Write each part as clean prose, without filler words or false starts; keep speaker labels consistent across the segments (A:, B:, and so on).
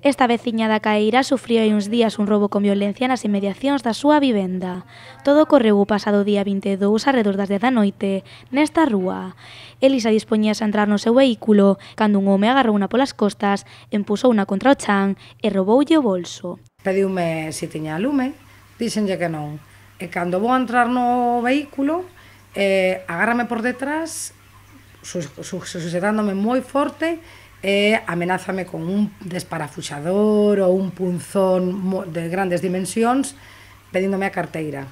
A: Esta veciña da Caeira sufriu hai uns días un roubo con violencia nas inmediacións da súa vivenda. Todo ocorreu o pasado día 22 arredor das 10 da noite, nesta rúa. Elisa dispoñíase a entrar no seu vehículo cando un home agarrouna polas costas, empusouna contra o chan e rouboulle o bolso.
B: Pediume se tiña lume, díxenlle que non. E cando vou a entrar no vehículo, agárrame por detrás, suxetándome moi forte, e amenázame con un desparafuxador ou un punzón de grandes dimensións pedíndome a carteira.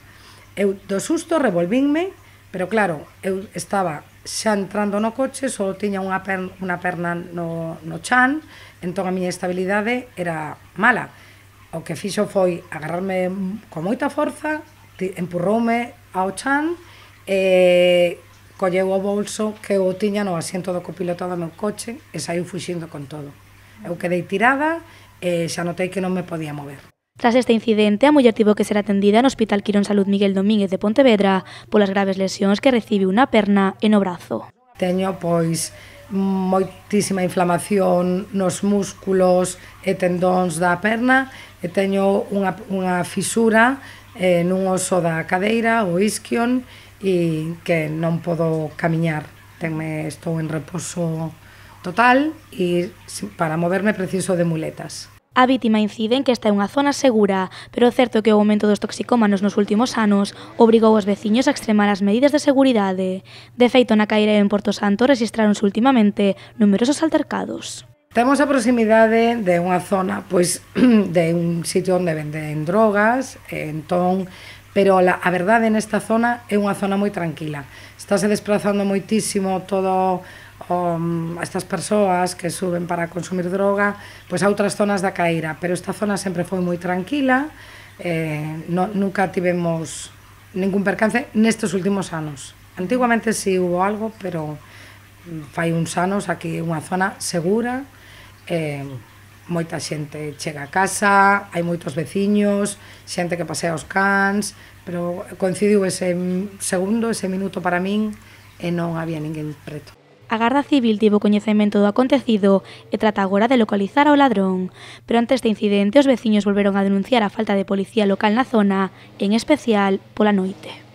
B: Eu do susto revolvínme, pero claro, eu estaba xa entrando no coche, só tiña unha perna no chan, entón a miña estabilidade era mala. O que fixo foi agarrarme con moita forza, empurroume ao chan e colleu o bolso que eu tiña no asiento do copiloto do meu coche e saiu fuxindo con todo. Eu quedei tirada e xa notei que non me podía mover.
A: Tras este incidente, a muller tivo que ser atendida no Hospital Quirón Salud Miguel Domínguez de Pontevedra polas graves lesións que recibiu na perna e no brazo.
B: Teño, pois, moitísima inflamación nos músculos e tendóns da perna e teño unha fisura nun oso da cadeira, o isquion, e que non podo camiñar. Estou en reposo total e para moverme preciso de muletas.
A: A vítima incide en que esta é unha zona segura, pero o certo é que o aumento dos toxicómanos nos últimos anos obrigou os veciños a extremar as medidas de seguridade. De feito, na Caeira e en Porto Santo rexistraronse últimamente numerosos altercados.
B: Temos a proximidade de unha zona, pois, de un sitio onde venden drogas, entón, pero a verdade nesta zona é unha zona moi tranquila. Estáse desplazando moitísimo todo estas persoas que suben para consumir droga, pois a outras zonas da Caeira, pero esta zona sempre foi moi tranquila, nunca tivemos ningún percance nestes últimos anos. Antiguamente si hubo algo, pero fai uns anos aquí é unha zona segura, moita xente chega a casa, hai moitos veciños, xente que pasea os cans, pero coincidiu ese segundo, ese minuto para min e non había ninguén preto.
A: A Garda Civil tivo coñecemento do acontecido e trata agora de localizar ao ladrón, pero ante este incidente os veciños volveron a denunciar a falta de policía local na zona, en especial pola noite.